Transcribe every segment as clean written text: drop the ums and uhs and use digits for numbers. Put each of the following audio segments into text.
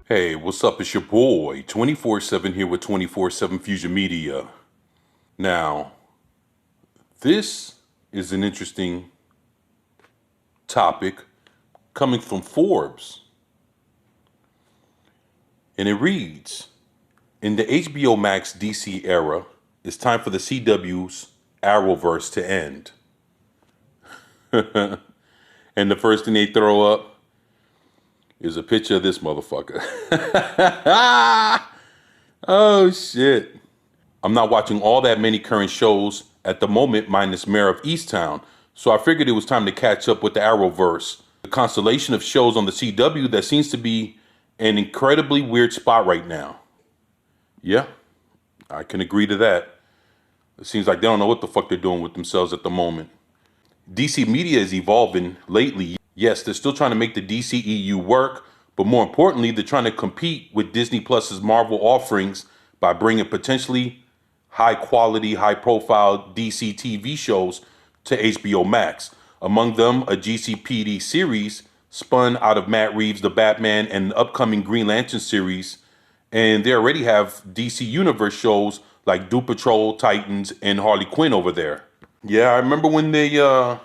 Hey, what's up? It's your boy, 24/7 here with 24/7 Fusion Media. Now, this is an interesting topic coming from Forbes. And it reads, in the HBO Max DC era, it's time for the CW's Arrowverse to end. And the first thing they throw up is a picture of this motherfucker. Oh, shit. I'm not watching all that many current shows at the moment, minus Mayor of Easttown, so I figured it was time to catch up with the Arrowverse, the constellation of shows on the CW that seems to be an incredibly weird spot right now. Yeah, I can agree to that. It seems like they don't know what the fuck they're doing with themselves at the moment. DC media is evolving lately. Yes, they're still trying to make the DCEU work, but more importantly, they're trying to compete with Disney Plus's Marvel offerings by bringing potentially high quality, high profile DC TV shows to HBO Max. Among them, a GCPD series spun out of Matt Reeves' The Batman and the upcoming Green Lantern series. And they already have DC Universe shows like Doom Patrol, Titans, and Harley Quinn over there. Yeah, I remember when they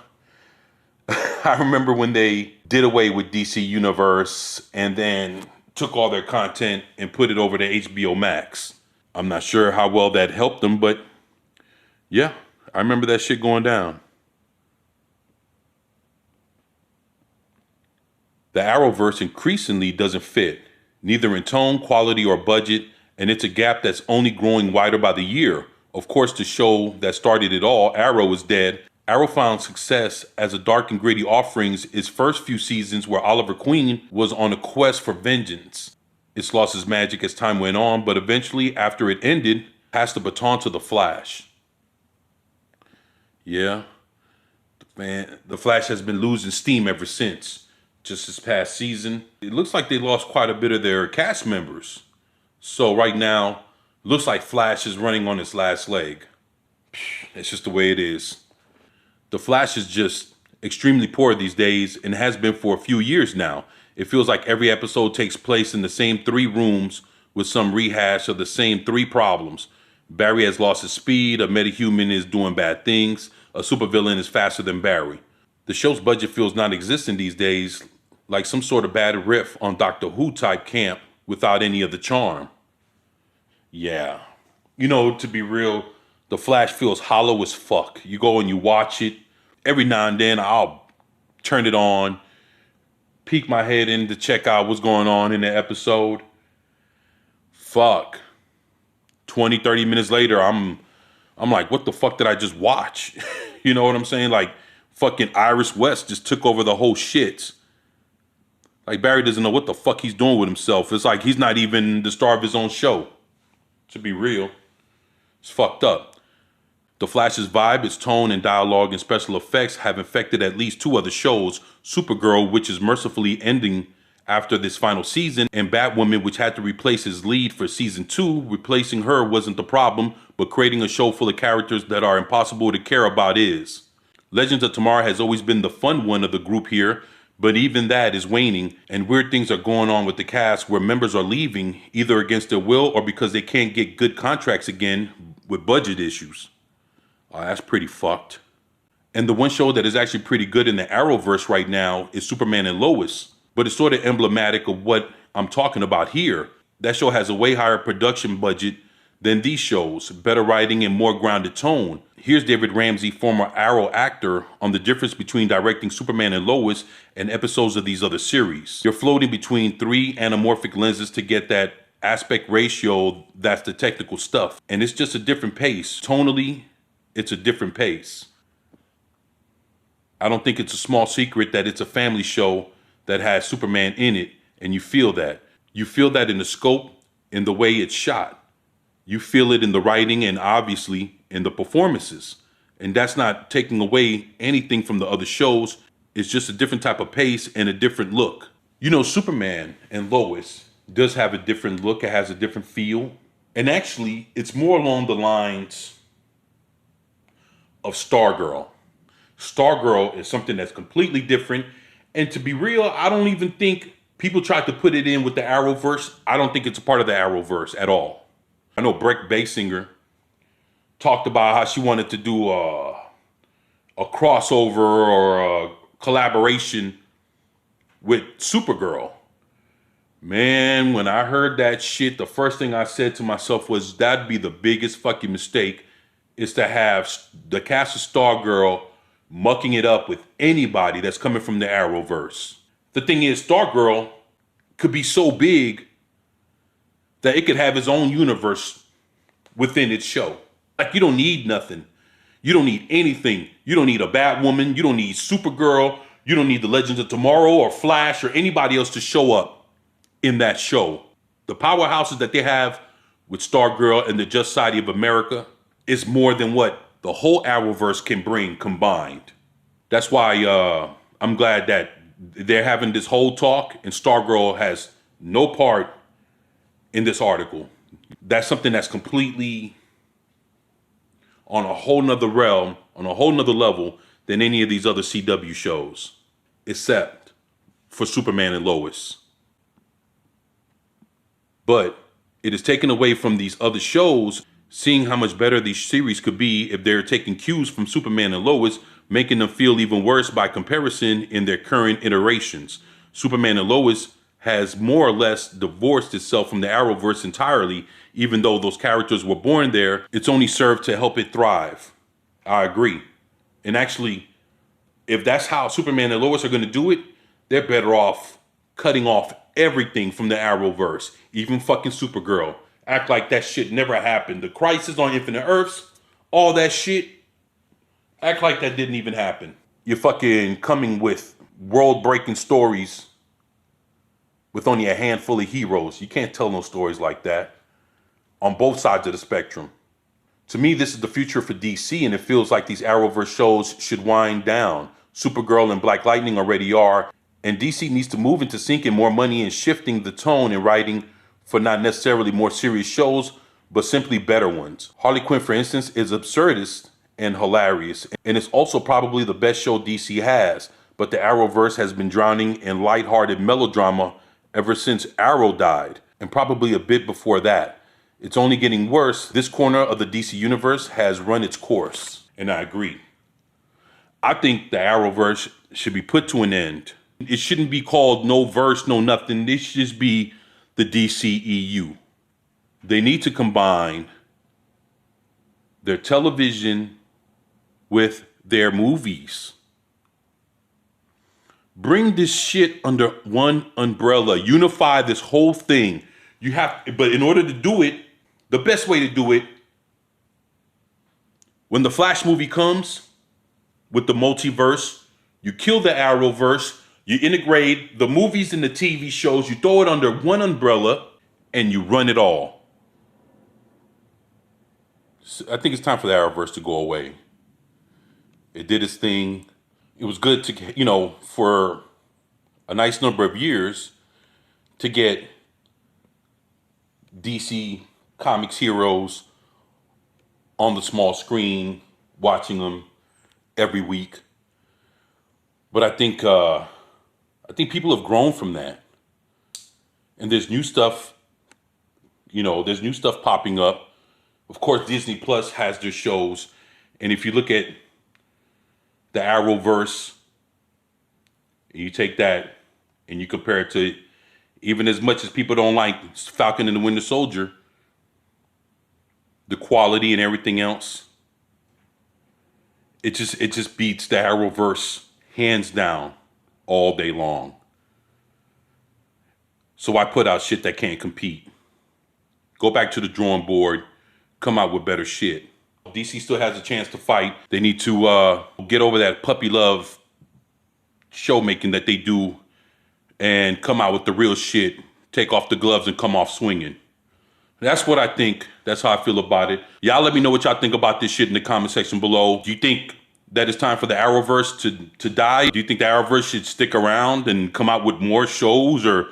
did away with DC Universe and then took all their content and put it over to HBO Max. I'm not sure how well that helped them, but yeah, I remember that shit going down. The Arrowverse increasingly doesn't fit, neither in tone, quality, or budget, and it's a gap that's only growing wider by the year. Of course, the show that started it all, Arrow, is dead. Arrow found success as a dark and gritty offerings its first few seasons where Oliver Queen was on a quest for vengeance. It's lost its magic as time went on, but eventually, after it ended, passed the baton to The Flash. Yeah, man, The Flash has been losing steam ever since. Just this past season, it looks like they lost quite a bit of their cast members. So right now, looks like Flash is running on its last leg. It's just the way it is. The Flash is just extremely poor these days and has been for a few years now. It feels like every episode takes place in the same three rooms with some rehash of the same three problems. Barry has lost his speed, a metahuman is doing bad things, a supervillain is faster than Barry. The show's budget feels non-existent these days, like some sort of bad riff on Doctor Who type camp without any of the charm. Yeah. To be real, The Flash feels hollow as fuck. You go and you watch it. Every now and then I'll turn it on, peek my head in to check out what's going on in the episode. Fuck. 20, 30 minutes later, I'm like, what the fuck did I just watch? You know what I'm saying? Like fucking Iris West just took over the whole shit. Like Barry doesn't know what the fuck he's doing with himself. It's like he's not even the star of his own show. To be real, it's fucked up. The Flash's vibe, its tone and dialogue and special effects have infected at least two other shows, Supergirl, which is mercifully ending after this final season, and Batwoman, which had to replace his lead for season 2. Replacing her wasn't the problem, but creating a show full of characters that are impossible to care about is. Legends of Tomorrow has always been the fun one of the group here, but even that is waning, and weird things are going on with the cast where members are leaving either against their will or because they can't get good contracts again with budget issues. That's pretty fucked. And the one show that is actually pretty good in the Arrowverse right now is Superman and Lois, but it's sort of emblematic of what I'm talking about here. That show has a way higher production budget than these shows, better writing and more grounded tone. Here's David Ramsey, former Arrow actor, on the difference between directing Superman and Lois and episodes of these other series. You're floating between three anamorphic lenses to get that aspect ratio. That's the technical stuff. And it's just a different pace. Tonally, it's a different pace. I don't think it's a small secret that it's a family show that has Superman in it, and you feel that. You feel that in the scope, in the way it's shot. You feel it in the writing and obviously in the performances. And that's not taking away anything from the other shows. It's just a different type of pace and a different look. Superman and Lois does have a different look. It has a different feel. And actually, it's more along the lines of Stargirl. Stargirl is something that's completely different. And to be real, I don't even think People tried to put it in with the Arrowverse. I don't think it's a part of the Arrowverse at all. I know Brett Basinger talked about how she wanted to do a crossover or a collaboration with Supergirl. Man, when I heard that shit, the first thing I said to myself was that'd be the biggest fucking mistake, is to have the cast of Stargirl mucking it up with anybody that's coming from the Arrowverse. The thing is, Stargirl could be so big that it could have its own universe within its show. Like, you don't need nothing. You don't need anything. You don't need a Batwoman. You don't need Supergirl. You don't need the Legends of Tomorrow or Flash or anybody else to show up in that show. The powerhouses that they have with Stargirl and the Just Society of America is more than what the whole Arrowverse can bring combined. That's why I'm glad that they're having this whole talk and Stargirl has no part in this article. That's something that's completely on a whole nother realm, on a whole nother level than any of these other CW shows, except for Superman and Lois. But it is taken away from these other shows, seeing how much better these series could be if they're taking cues from Superman and Lois, making them feel even worse by comparison in their current iterations. Superman and Lois has more or less divorced itself from the Arrowverse entirely, even though those characters were born there. It's only served to help it thrive. I agree. And actually, if that's how Superman and Lois are going to do it, they're better off cutting off everything from the Arrowverse, even fucking Supergirl. Act like that shit never happened. The Crisis on Infinite Earths, all that shit, act like that didn't even happen. You're fucking coming with world-breaking stories with only a handful of heroes. You can't tell no stories like that on both sides of the spectrum. To me, this is the future for DC, and it feels like these Arrowverse shows should wind down. Supergirl and Black Lightning already are, and DC needs to move into sinking more money and shifting the tone in writing for not necessarily more serious shows, but simply better ones. Harley Quinn, for instance, is absurdist and hilarious, and it's also probably the best show DC has, but the Arrowverse has been drowning in lighthearted melodrama ever since Arrow died, and probably a bit before that. It's only getting worse. This corner of the DC universe has run its course, and I agree. I think the Arrowverse should be put to an end. It shouldn't be called no verse, no nothing. It should just be the DCEU. They need to combine their television with their movies. Bring this shit under one umbrella. Unify this whole thing. But in order to do it, the best way to do it, when the Flash movie comes with the multiverse, you kill the Arrowverse, you integrate the movies and the TV shows, you throw it under one umbrella, and you run it all. So I think it's time for the Arrowverse to go away. It did its thing. It was good to, for a nice number of years to get DC Comics heroes on the small screen, watching them every week. But I think people have grown from that. And there's new stuff, there's new stuff popping up. Of course, Disney Plus has their shows. And if you look at the Arrowverse, and you take that and you compare it to, even as much as people don't like Falcon and the Winter Soldier, the quality and everything else, it just beats the Arrowverse hands down all day long. So I put out shit that can't compete. Go back to the drawing board, come out with better shit. DC still has a chance to fight. They need to get over that puppy love show making that they do and come out with the real shit, take off the gloves and come off swinging. That's what I think. That's how I feel about it. Y'all let me know what y'all think about this shit in the comment section below. Do you think that it's time for the Arrowverse to die? Do you think the Arrowverse should stick around and come out with more shows, or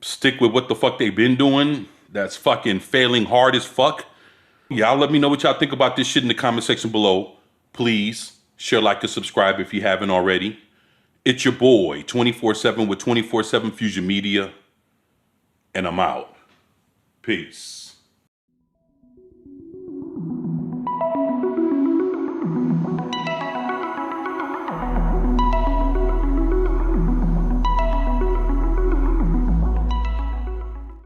stick with what the fuck they've been doing that's fucking failing hard as fuck? Y'all let me know what y'all think about this shit in the comment section below. Please share, like, and subscribe if you haven't already. It's your boy, 24/7 with 24/7 Fusion Media, and I'm out. Peace.